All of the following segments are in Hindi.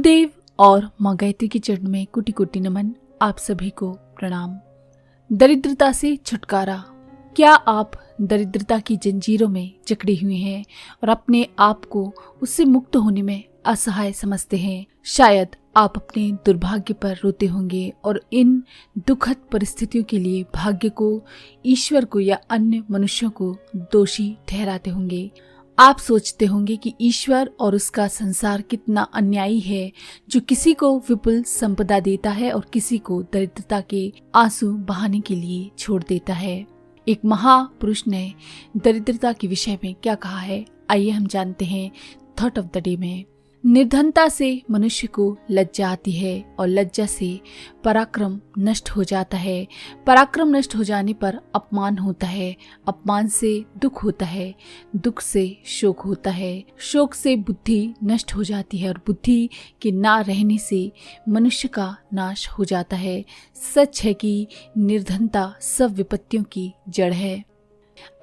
गुरुदेव और माँ गायत्री के चरण में कोटि कोटि नमन। आप सभी को प्रणाम। दरिद्रता से छुटकारा। क्या आप दरिद्रता की जंजीरों में जकड़े हुए हैं और अपने आप को उससे मुक्त होने में असहाय समझते हैं? शायद आप अपने दुर्भाग्य पर रोते होंगे और इन दुखद परिस्थितियों के लिए भाग्य को, ईश्वर को या अन्य मनुष्यों को दोषी ठहराते होंगे। आप सोचते होंगे कि ईश्वर और उसका संसार कितना अन्यायी है, जो किसी को विपुल संपदा देता है और किसी को दरिद्रता के आंसू बहाने के लिए छोड़ देता है। एक महापुरुष ने दरिद्रता के विषय में क्या कहा है, आइए हम जानते हैं थॉट ऑफ द डे में। निर्धनता से मनुष्य को लज्जा आती है और लज्जा से पराक्रम नष्ट हो जाता है। पराक्रम नष्ट हो जाने पर अपमान होता है, अपमान से दुख होता है, दुख से शोक होता है, शोक से बुद्धि नष्ट हो जाती है और बुद्धि के ना रहने से मनुष्य का नाश हो जाता है। सच है कि निर्धनता सब विपत्तियों की जड़ है।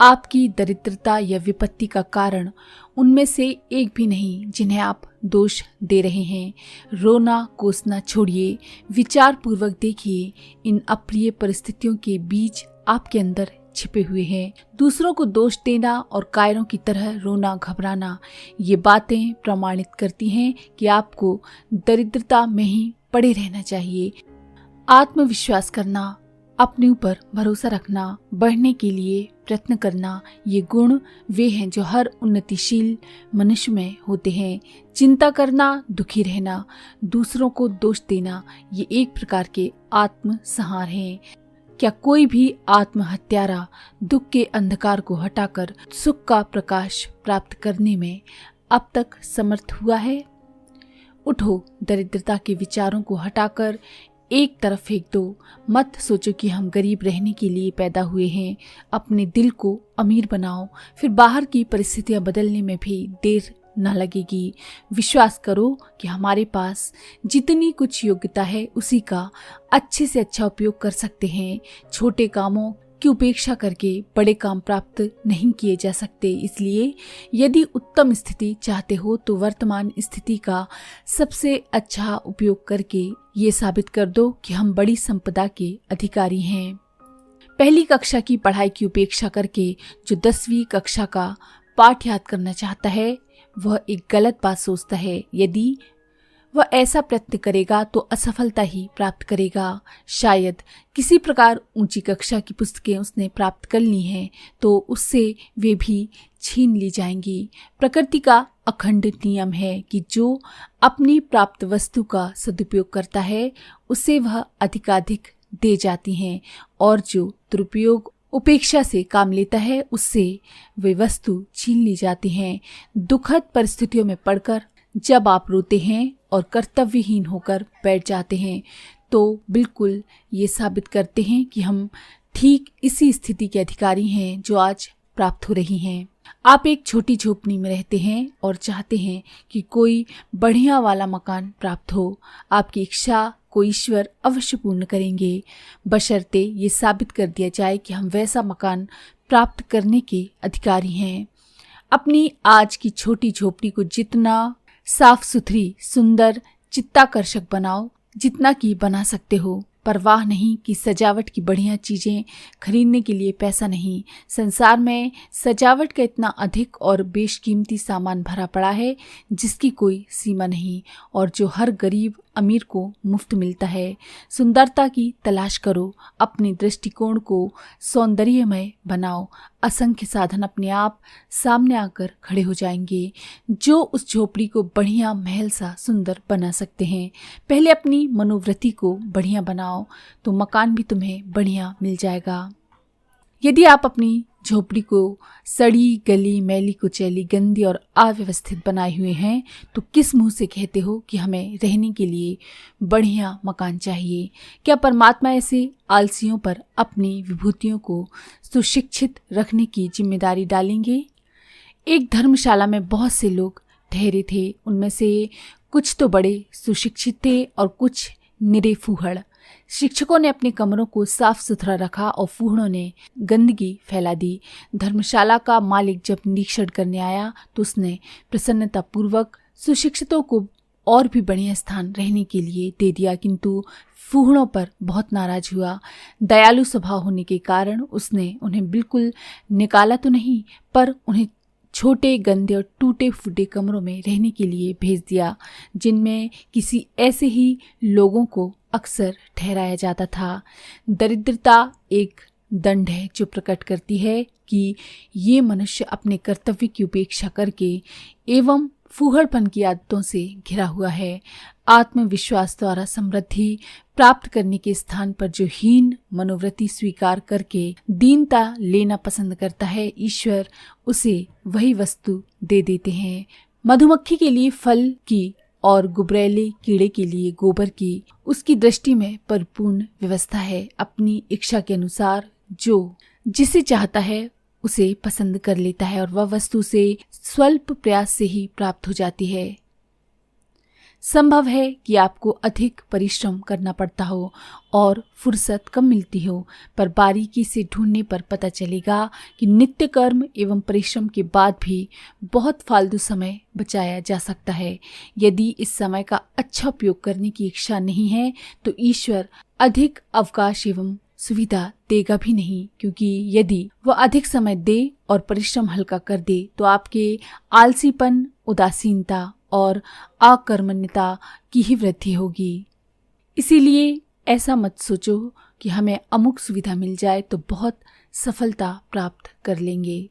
आपकी दरिद्रता या विपत्ति का कारण उनमें से एक भी नहीं जिन्हें आप दोष दे रहे हैं। रोना कोसना छोड़िए, विचार पूर्वक देखिए, इन अप्रिय परिस्थितियों के बीच आपके अंदर छिपे हुए हैं। दूसरों को दोष देना और कायरों की तरह रोना घबराना, ये बातें प्रमाणित करती हैं कि आपको दरिद्रता में ही पड़े रहना चाहिए। आत्मविश्वास करना, अपने ऊपर भरोसा रखना, बढ़ने के लिए प्रयत्न करना, ये गुण वे हैं जो हर उन्नतिशील मनुष्य में होते हैं। चिंता करना, दुखी रहना, दूसरों को दोष देना, ये एक प्रकार के आत्मसंहार हैं। क्या कोई भी आत्महत्यारा दुख के अंधकार को हटाकर सुख का प्रकाश प्राप्त करने में अब तक समर्थ हुआ है? उठो, दरिद्रता के विचारों को हटाकर एक तरफ फेंक दो। मत सोचो कि हम गरीब रहने के लिए पैदा हुए हैं। अपने दिल को अमीर बनाओ, फिर बाहर की परिस्थितियां बदलने में भी देर न लगेगी। विश्वास करो कि हमारे पास जितनी कुछ योग्यता है उसी का अच्छे से अच्छा उपयोग कर सकते हैं। छोटे कामों की उपेक्षा करके बड़े काम प्राप्त नहीं किए जा सकते। इसलिए यदि उत्तम स्थिति चाहते हो तो वर्तमान स्थिति का सबसे अच्छा उपयोग करके ये साबित कर दो कि हम बड़ी संपदा के अधिकारी हैं। पहली कक्षा की पढ़ाई की उपेक्षा करके जो 10वीं कक्षा का पाठ याद करना चाहता है वह एक गलत बात सोचता है। यदि वह ऐसा प्रयत्न करेगा तो असफलता ही प्राप्त करेगा। शायद किसी प्रकार ऊंची कक्षा की पुस्तकें उसने प्राप्त कर ली हैं तो उससे वे भी छीन ली जाएंगी। प्रकृति का अखंड नियम है कि जो अपनी प्राप्त वस्तु का सदुपयोग करता है उसे वह अधिकाधिक दे जाती हैं और जो दुरुपयोग उपेक्षा से काम लेता है उससे वे वस्तु छीन ली जाती हैं। दुखद परिस्थितियों में पड़कर जब आप रोते हैं और कर्तव्यहीन होकर बैठ जाते हैं तो बिल्कुल ये साबित करते हैं कि हम ठीक इसी स्थिति के अधिकारी हैं जो आज प्राप्त हो रही हैं। आप एक छोटी झोपड़ी में रहते हैं और चाहते हैं कि कोई बढ़िया वाला मकान प्राप्त हो। आपकी इच्छा को ईश्वर अवश्य पूर्ण करेंगे, बशर्ते ये साबित कर दिया जाए कि हम वैसा मकान प्राप्त करने के अधिकारी हैं। अपनी आज की छोटी झोपड़ी को जितना साफ सुथरी, सुंदर, चित्ताकर्षक बनाओ जितना कि बना सकते हो। परवाह नहीं कि सजावट की बढ़िया चीजें खरीदने के लिए पैसा नहीं। संसार में सजावट का इतना अधिक और बेशकीमती सामान भरा पड़ा है जिसकी कोई सीमा नहीं और जो हर गरीब अमीर को मुफ्त मिलता है। सुंदरता की तलाश करो, अपने दृष्टिकोण को सौंदर्यमय बनाओ। असंख्य साधन अपने आप सामने आकर खड़े हो जाएंगे जो उस झोपड़ी को बढ़िया महल सा सुंदर बना सकते हैं। पहले अपनी मनोवृत्ति को बढ़िया बनाओ तो मकान भी तुम्हें बढ़िया मिल जाएगा। यदि आप अपनी झोपड़ी को सड़ी गली, मैली कुचैली, गंदी और अव्यवस्थित बनाए हुए हैं तो किस मुंह से कहते हो कि हमें रहने के लिए बढ़िया मकान चाहिए? क्या परमात्मा ऐसे आलसियों पर अपनी विभूतियों को सुशिक्षित रखने की जिम्मेदारी डालेंगे? एक धर्मशाला में बहुत से लोग ठहरे थे। उनमें से कुछ तो बड़े सुशिक्षित थे और कुछ निरे फूहड़। शिक्षकों ने अपने कमरों को साफ सुथरा रखा और फूहड़ों ने गंदगी फैला दी। धर्मशाला का मालिक जब निरीक्षण करने आया तो उसने प्रसन्नता पूर्वक सुशिक्षितों को और भी बढ़िया स्थान रहने के लिए दे दिया, किंतु फूहड़ों पर बहुत नाराज हुआ। दयालु स्वभाव होने के कारण उसने उन्हें बिल्कुल निकाला तो नहीं, पर उन्हें छोटे गंदे और टूटे फूटे कमरों में रहने के लिए भेज दिया, जिनमें किसी ऐसे ही लोगों को अक्सर ठहराया जाता था। दरिद्रता एक दंड है जो प्रकट करती है कि ये मनुष्य अपने कर्तव्य की उपेक्षा करके एवं फूहड़पन की आदतों से घिरा हुआ है। आत्मविश्वास द्वारा समृद्धि प्राप्त करने के स्थान पर जो हीन मनोवृत्ति स्वीकार करके दीनता लेना पसंद करता है, ईश्वर उसे वही वस्तु दे देते हैं। मधुमक्खी के लिए फल की और गुबरैले कीड़े के लिए गोबर की उसकी दृष्टि में परिपूर्ण व्यवस्था है। अपनी इच्छा के अनुसार जो जिसे चाहता है उसे पसंद कर लेता है और वह वस्तु से स्वल्प प्रयास से ही प्राप्त हो जाती है। संभव है कि आपको अधिक परिश्रम करना पड़ता हो और फुर्सत कम मिलती हो, पर बारीकी से ढूंढने पर पता चलेगा कि नित्य कर्म एवं परिश्रम के बाद भी बहुत फालतू समय बचाया जा सकता है। यदि इस समय का अच्छा उपयोग करने की इच्छा नहीं है तो ईश्वर अधिक अवकाश एवं सुविधा देगा भी नहीं, क्योंकि यदि वह अधिक समय दे और परिश्रम हल्का कर दे तो आपके आलसीपन, उदासीनता और अकर्मण्यता की ही वृद्धि होगी। इसीलिए ऐसा मत सोचो कि हमें अमुक सुविधा मिल जाए तो बहुत सफलता प्राप्त कर लेंगे।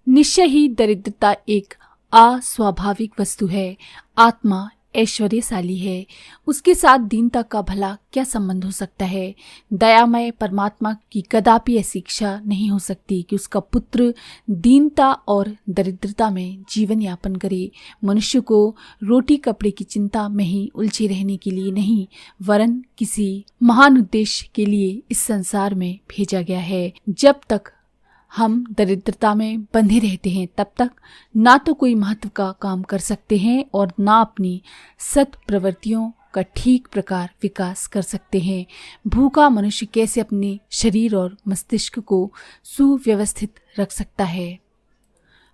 निश्चय ही दरिद्रता एक अस्वाभाविक वस्तु है। आत्मा ऐश्वर्यशाली है, उसके साथ दीनता का भला क्या संबंध हो सकता है। दयामय परमात्मा की कदापि ऐसी इच्छा नहीं हो सकती कि उसका पुत्र दीनता और दरिद्रता में जीवन यापन करे। मनुष्य को रोटी कपड़े की चिंता में ही उलझे रहने के लिए नहीं, वरन किसी महान उद्देश्य के लिए इस संसार में भेजा गया है। जब तक हम दरिद्रता में बंधे रहते हैं तब तक ना तो कोई महत्व का काम कर सकते हैं और ना अपनी सत प्रवृत्तियों का ठीक प्रकार विकास कर सकते हैं। भूखा मनुष्य कैसे अपने शरीर और मस्तिष्क को सुव्यवस्थित रख सकता है।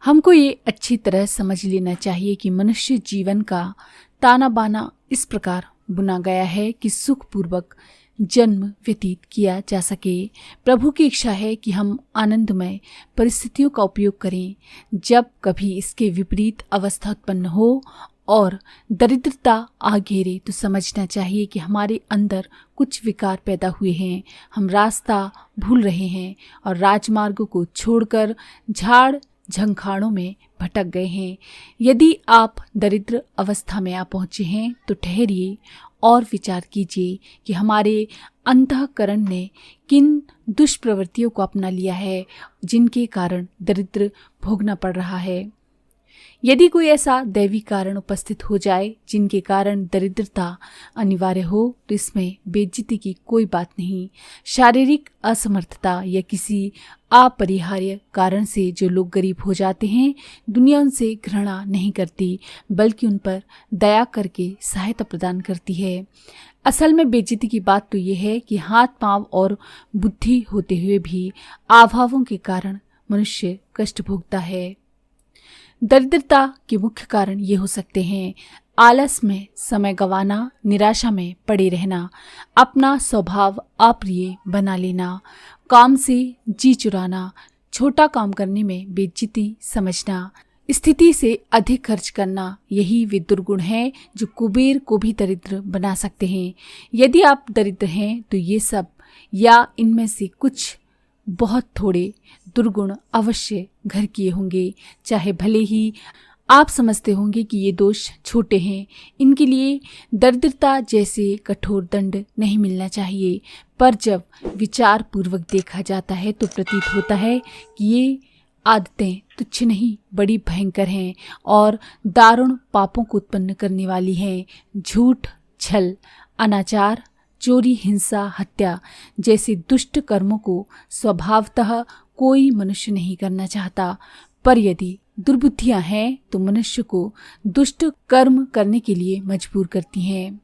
हमको ये अच्छी तरह समझ लेना चाहिए कि मनुष्य जीवन का ताना बाना इस प्रकार बुना गया है कि सुखपूर्वक जन्म व्यतीत किया जा सके। प्रभु की इच्छा है कि हम आनंदमय परिस्थितियों का उपयोग करें। जब कभी इसके विपरीत अवस्था उत्पन्न हो और दरिद्रता आ घेरे तो समझना चाहिए कि हमारे अंदर कुछ विकार पैदा हुए हैं। हम रास्ता भूल रहे हैं और राजमार्गों को छोड़कर झाड़ झंखाड़ों में भटक गए हैं। यदि आप दरिद्र अवस्था में आ पहुंचे हैं तो ठहरिए और विचार कीजिए कि हमारे अंतःकरण ने किन दुष्प्रवृत्तियों को अपना लिया है जिनके कारण दरिद्र भोगना पड़ रहा है। यदि कोई ऐसा दैवी कारण उपस्थित हो जाए जिनके कारण दरिद्रता अनिवार्य हो तो इसमें बेइज्जती की कोई बात नहीं। शारीरिक असमर्थता या किसी अपरिहार्य कारण से जो लोग गरीब हो जाते हैं, दुनिया उनसे घृणा नहीं करती बल्कि उन पर दया करके सहायता प्रदान करती है। असल में बेइज्जती की बात तो यह है कि हाथ पांव और बुद्धि होते हुए भी अभावों के कारण मनुष्य कष्ट भोगता है। दरिद्रता के मुख्य कारण ये हो सकते हैं: आलस में समय गंवाना, निराशा में पड़े रहना, अपना स्वभाव अप्रिय बना लेना, काम से जी चुराना, छोटा काम करने में बेइज्जती समझना, स्थिति से अधिक खर्च करना। यही वे दुर्गुण हैं जो कुबेर को भी दरिद्र बना सकते हैं। यदि आप दरिद्र हैं तो ये सब या इनमें से कुछ बहुत थोड़े दुर्गुण अवश्य घर किए होंगे। चाहे भले ही आप समझते होंगे कि ये दोष छोटे हैं, इनके लिए दरिद्रता जैसे कठोर दंड नहीं मिलना चाहिए, पर जब विचार पूर्वक देखा जाता है तो प्रतीत होता है कि ये आदतें तुच्छ नहीं बड़ी भयंकर हैं और दारुण पापों को उत्पन्न करने वाली हैं। झूठ, छल, अनाचार, चोरी, हिंसा, हत्या जैसे दुष्ट कर्मों को स्वभावतः कोई मनुष्य नहीं करना चाहता, पर यदि दुर्बुद्धियां हैं तो मनुष्य को दुष्ट कर्म करने के लिए मजबूर करती हैं।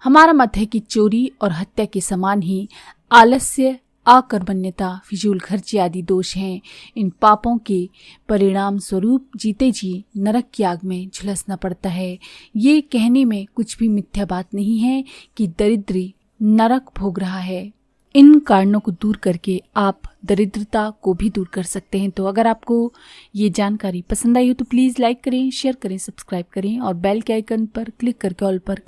हमारा मत है कि चोरी और हत्या के समान ही आलस्य, अकर्मण्यता, फिजूल खर्ची आदि दोष हैं। इन पापों के परिणाम स्वरूप जीते जी नरक की आग में झुलसना पड़ता है। ये कहने में कुछ भी मिथ्या बात नहीं है कि दरिद्री नरक भोग रहा है। इन कारणों को दूर करके आप दरिद्रता को भी दूर कर सकते हैं। तो अगर आपको ये जानकारी पसंद आई हो तो प्लीज़ लाइक करें, शेयर करें, सब्सक्राइब करें और बेल के आइकन पर क्लिक करके ऑल पर